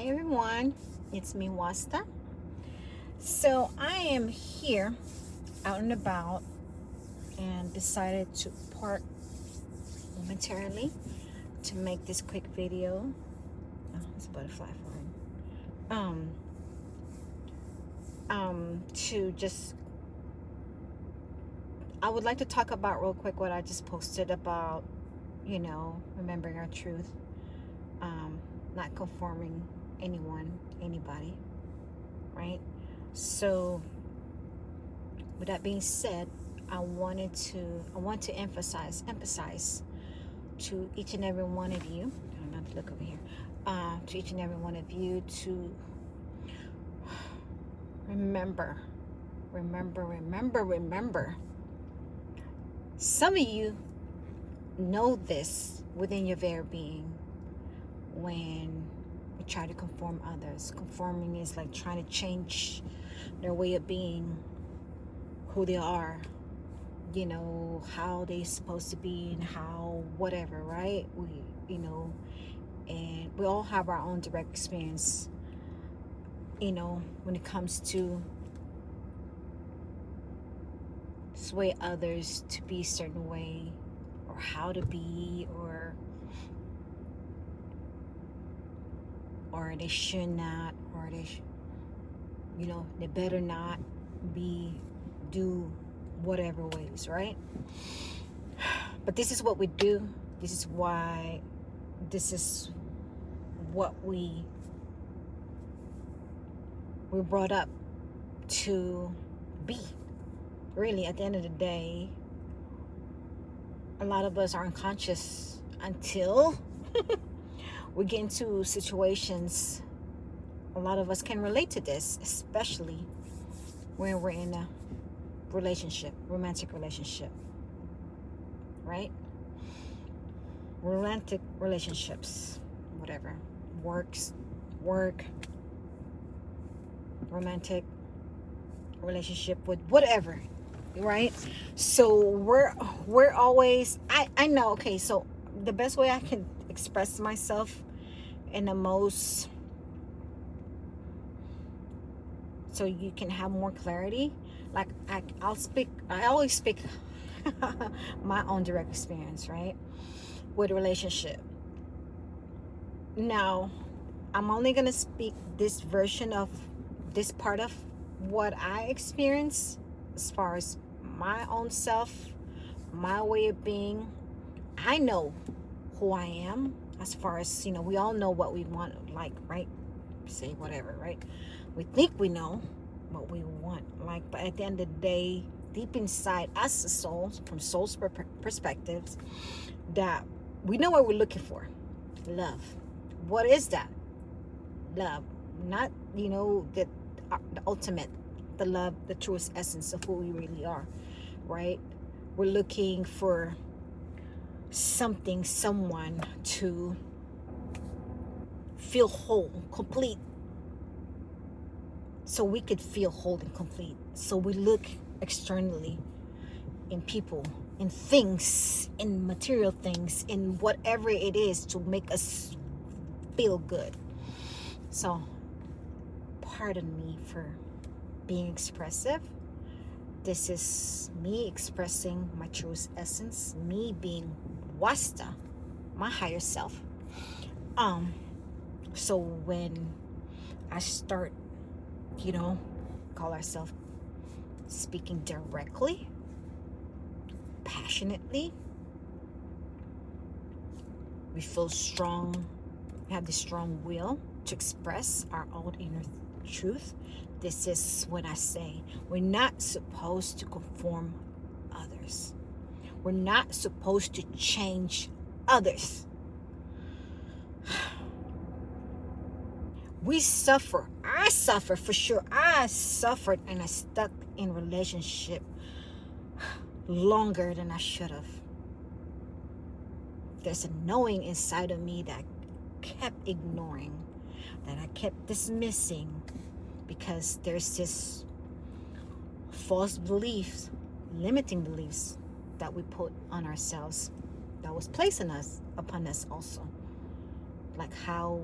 everyone, it's me, Wasta. So I am here out and about and decided to park momentarily to make this quick video. Oh, it's a butterfly flying. To just, I would like to talk about real quick what I just posted about, remembering our truth, not conforming anybody, right? So with that being said, I want to emphasize to each and every one of you. I'm going to look over here. To each and every one of you to remember. Some of you know this within your very being. When we try to conform others, conforming is like trying to change their way of being, who they are, how they're supposed to be and how whatever, right? And we all have our own direct experience, when it comes to sway others to be a certain way, or how to be, or they should not, or they better not do whatever ways, right? But this is what we do. This is what we brought up to be. Really, at the end of the day, a lot of us are unconscious until we get into situations. A lot of us can relate to this, especially when we're in a romantic relationship, right? Romantic relationships, whatever, work, romantic relationship with whatever, right? So we're always, I know, okay, so the best way I can express myself in the most, so you can have more clarity, like I always speak my own direct experience, right, with a relationship. Now I'm only gonna speak this version of this part of what I experience as far as my own self, my way of being. I know who I am, as far as, we all know what we want, like, right? Say whatever, right? We think we know what we want, like, but at the end of the day, deep inside us, the souls, from soul's perspectives, that we know what we're looking for. Love. What is that? Love. Not, the ultimate, the love, the truest essence of who we really are, right? We're looking for someone to feel whole, complete, so we could feel whole and complete. So we look externally, in people, in things, in material things, in whatever it is to make us feel good. So pardon me for being expressive. This is me expressing my truest essence, me being Wasta, my higher self. So when I start, call ourselves speaking directly, passionately, we feel strong, we have this strong will to express our own inner truth. This is when I say we're not supposed to conform others. We're not supposed to change others. We suffer. I suffer for sure. I suffered and I stuck in relationship longer than I should have. There's a knowing inside of me that I kept ignoring, that I kept dismissing, because there's this false beliefs, limiting beliefs that we put on ourselves, that was placed upon us also. Like how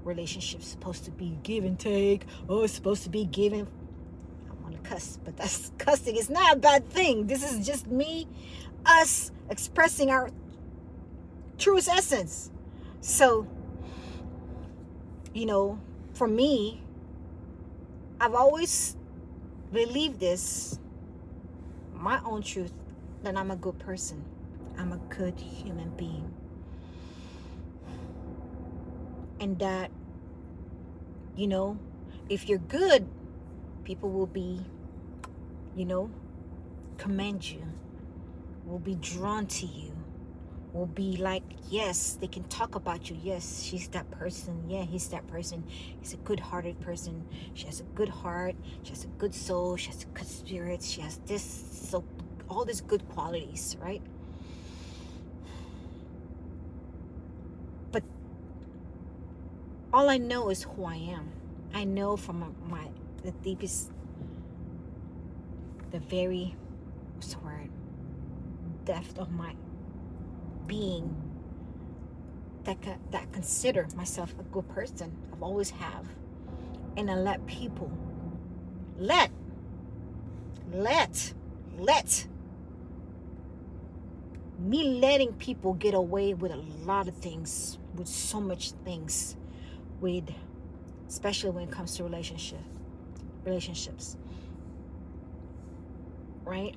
Relationships supposed to be give and take. Oh, it's supposed to be giving. I want to cuss, but that's cussing is not a bad thing. This is just me, us expressing our truest essence. So, for me, I've always believed this, my own truth, that I'm a good person. I'm a good human being. And that, if you're good, people will be, commend you, will be drawn to you, will be like, yes, they can talk about you. Yes, she's that person. Yeah, he's that person. He's a good-hearted person. She has a good heart. She has a good soul. She has a good spirit. She has this, so all these good qualities, right? But all I know is who I am. I know from the deepest, the very, what's the word, depth of my being, that consider myself a good person. I've always have. And I let people, let me letting people get away with a lot of things, with so much things, with, especially when it comes to relationships, right?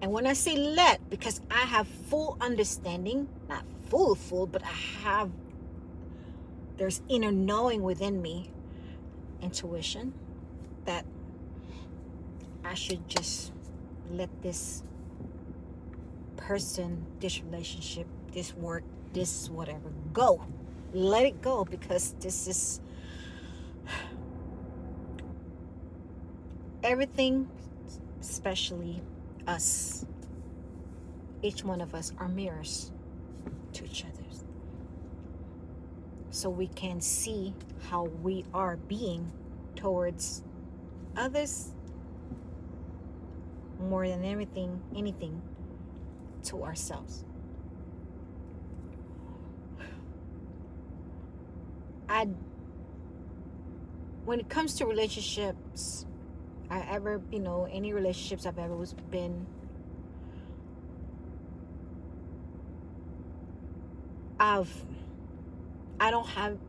And when I say let, because I have full understanding, not full, but there's inner knowing within me, intuition, that I should just let this person, this relationship, this work, this whatever, go. Let it go, because this is everything, especially us. Each one of us are mirrors to each other. So we can see how we are being towards others, more than anything to ourselves. When it comes to relationships, any relationships I've ever been, I don't have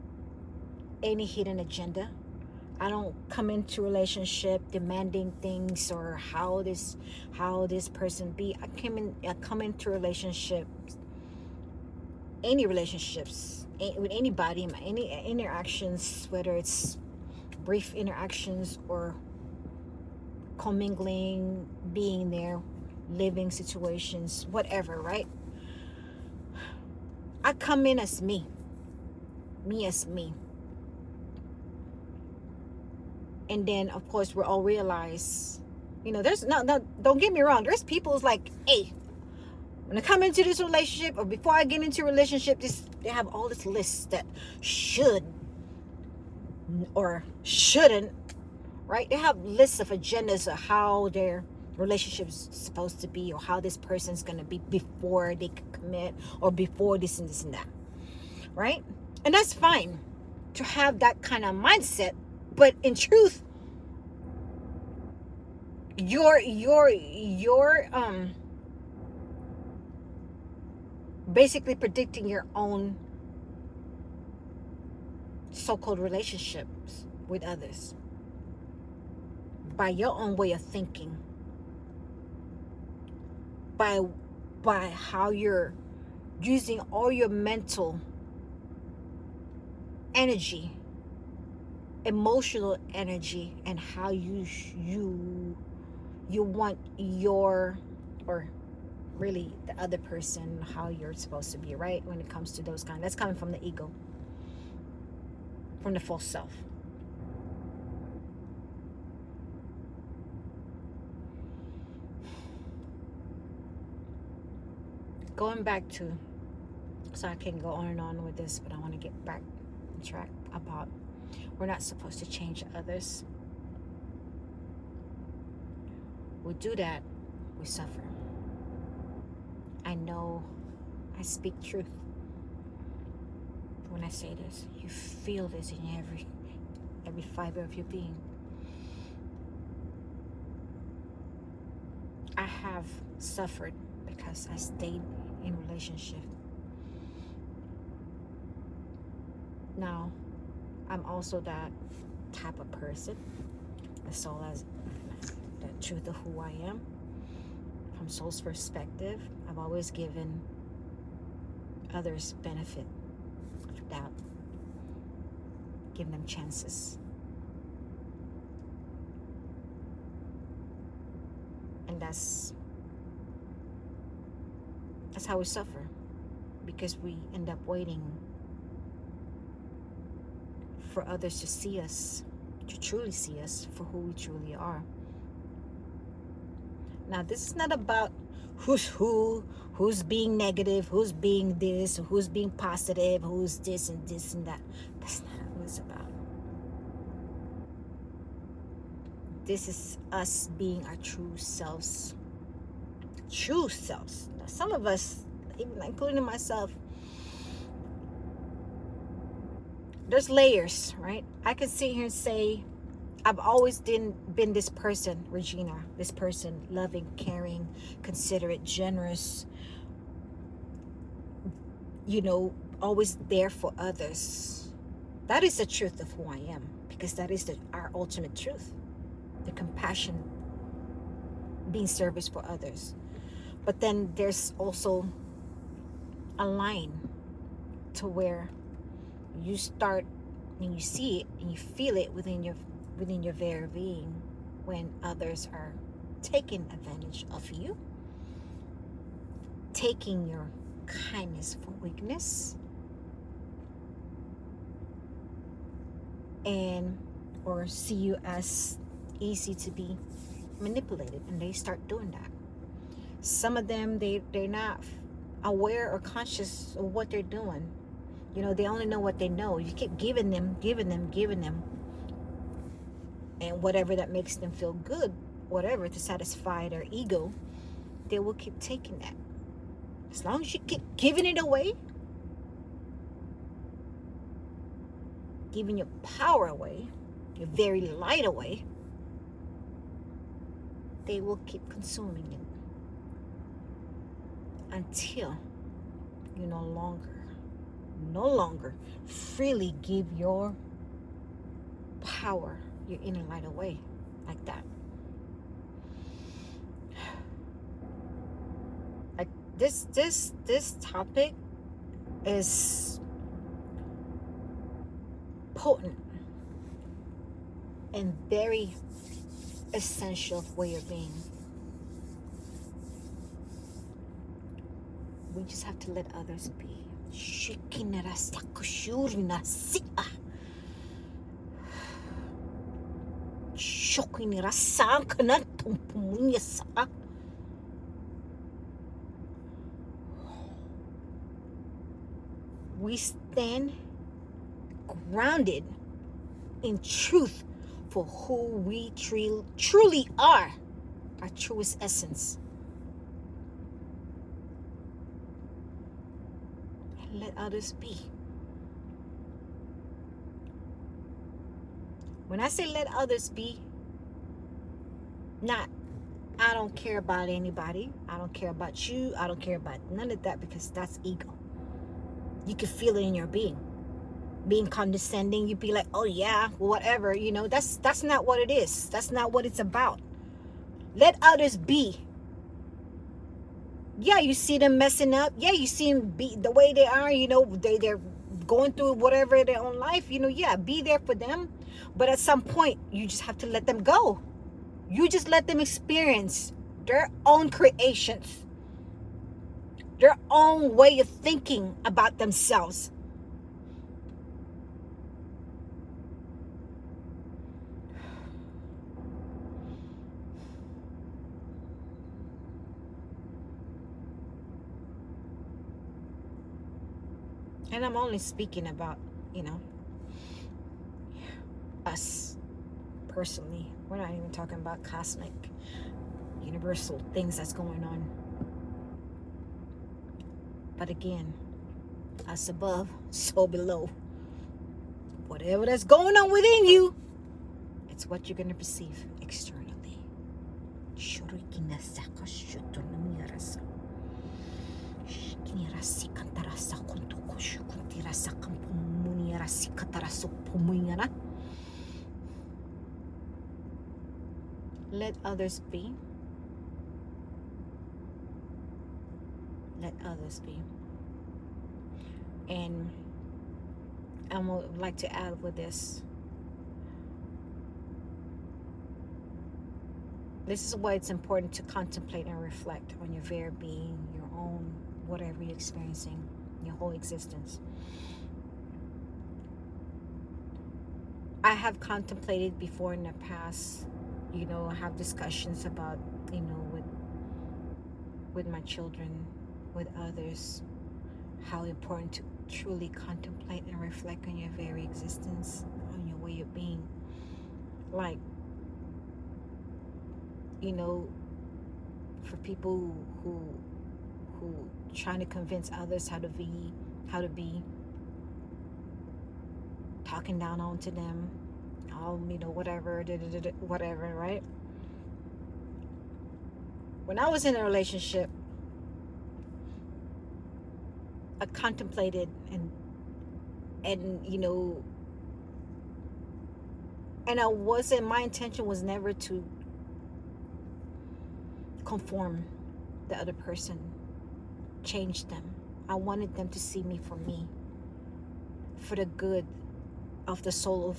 any hidden agenda. I don't come into relationship demanding things or how this person be. I come into relationships, any relationships with anybody, any interactions, whether it's brief interactions or commingling, being there, living situations, whatever, right? I come in as me as me. And then, of course, we all realize, there's don't get me wrong, there's people who's like, hey, when I come into this relationship, or before I get into a relationship, they have all this lists that should or shouldn't, right? They have lists of agendas of how their relationship's supposed to be, or how this person's gonna be before they commit, or before this and this and that, right? And that's fine to have that kind of mindset, but in truth, you're basically predicting your own so-called relationships with others by your own way of thinking, by how you're using all your mental energy, emotional energy, and how you want or really the other person, how you're supposed to be, right? When it comes to those that's coming from the ego, from the false self. Going back to, so I can go on and on with this, but I want to get back on track about, we're not supposed to change others. We do that, we suffer. I know I speak truth. When I say this, you feel this in every fiber of your being. I have suffered because I stayed in relationship. Now, I'm also that type of person, as well as the truth of who I am. From soul's perspective, I've always given others benefit of doubt, giving them chances. And that's how we suffer, because we end up waiting for others to see us, to truly see us for who we truly are. Now, this is not about who's being negative, who's being this, who's being positive, who's this and that. That's not what it's about. This is us being our true selves. True selves. Now, some of us, even including myself, there's layers, right? I could sit here and say, I've always been this person, Regina, this person, loving, caring, considerate, generous, always there for others. That is the truth of who I am, because that is our ultimate truth. The compassion, being service for others. But then there's also a line to where you start and you see it and you feel it within your very being, when others are taking advantage of you, taking your kindness for weakness, or see you as easy to be manipulated, and they start doing that. Some of them, they're not aware or conscious of what they're doing. They only know what they know. You keep giving them, and whatever that makes them feel good, whatever, to satisfy their ego, they will keep taking that. As long as you keep giving it away, giving your power away, your very light away, they will keep consuming it until you no longer freely give your power, your inner light away like that. Like this topic is potent and very essential way of being. We just have to let others be. We stand grounded in truth for who we truly are, our truest essence. And let others be. When I say let others be, I don't care about anybody. I don't care about you. I don't care about none of that, because that's ego. You can feel it in your being. Being condescending, you'd be like, oh yeah, whatever, that's not what it is. That's not what it's about. Let others be. Yeah, you see them messing up. Yeah, you see them be the way they are, they're going through whatever in their own life, yeah, be there for them. But at some point, you just have to let them go. You just let them experience their own creations, their own way of thinking about themselves. And I'm only speaking about, us personally. We're not even talking about cosmic, universal things that's going on. But again, As above, so below. Whatever that's going on within you, it's what you're going to perceive externally. Let others be. Let others be. And I would like to add with this. This is why it's important to contemplate and reflect on your very being, your own, whatever you're experiencing, your whole existence. I have contemplated before in the past, have discussions about, with my children, with others, how important to truly contemplate and reflect on your very existence, on your way of being. Like, for people who trying to convince others how to be, talking down onto them, whatever, whatever, right? When I was in a relationship, I contemplated and my intention was never to conform the other person, change them. I wanted them to see me for me, for the good of the soul of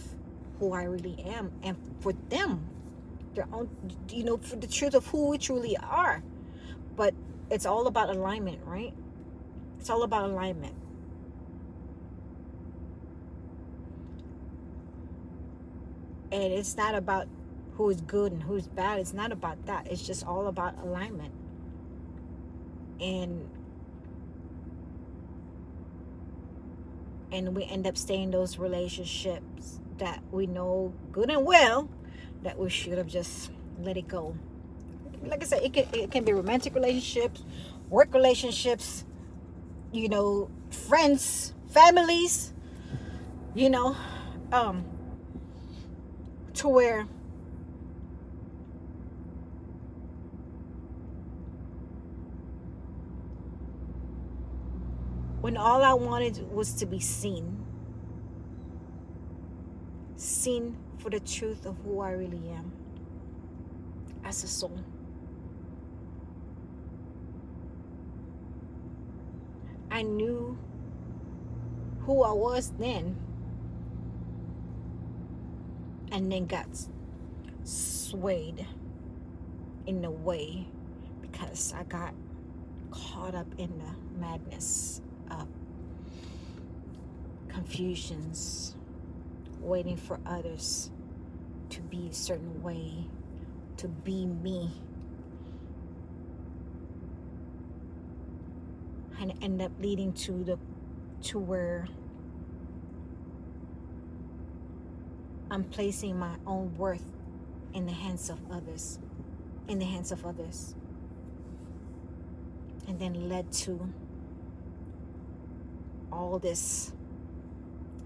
who I really am, and for them, their own, for the truth of who we truly are. But it's all about alignment, right? It's all about alignment. And it's not about who is good and who's bad. It's not about that. It's just all about alignment. And we end up staying in those relationships that we know good and well that we should have just let it go. Like I said, it can be romantic relationships, work relationships, friends, families, to where when all I wanted was to be seen for the truth of who I really am as a soul. I knew who I was then, and then got swayed in a way because I got caught up in the madness of confusions, waiting for others to be a certain way, to be me, and end up leading to where I'm placing my own worth in the hands of others, and then led to all this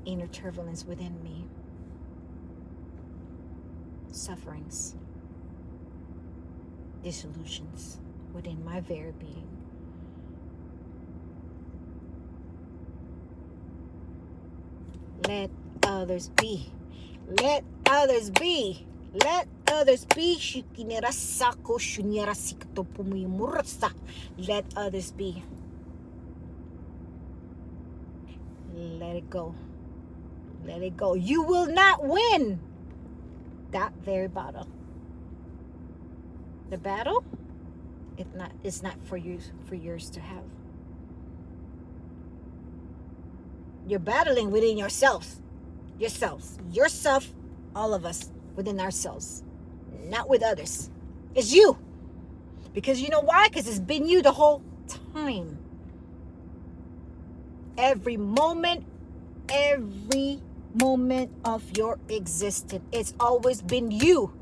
inner turbulence within me, sufferings, disillusions within my very being. Let others be. Let others be. Let others be. Let others be. Let it go. Let it go. You will not win that very battle. The battle, it's not for yours to have. You're battling within yourself, all of us within ourselves, not with others. It's you. Because you know why? Because it's been you the whole time. Every moment of your existence, it's always been you.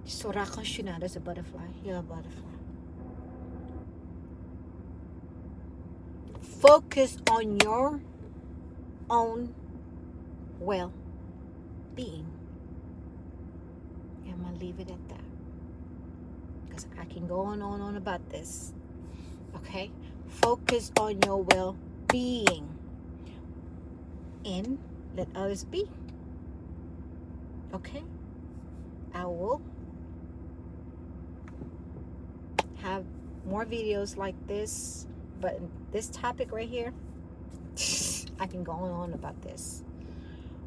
Soraka, there's a butterfly. You're a butterfly. Focus on your own well-being. I'm gonna leave it at that, because I can go on about this. Okay, focus on your well-being and let others be. Okay, I will have more videos like this, but this topic right here, I can go on about this.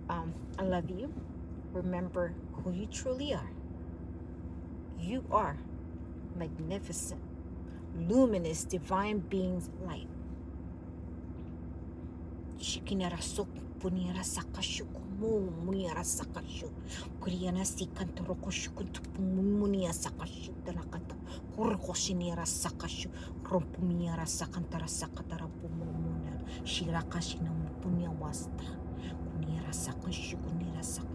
I love you. Remember who you truly are. You are magnificent, luminous, divine beings light. Shikinara sok punira sakashu mu munira sakashu kuriana sikantoro shukuntu munia sakashu tanakata kurkoshinira sakashu rompumiara sakantara sakatara pumumuna shirakashina punya wasta kunira sakashu kunira sak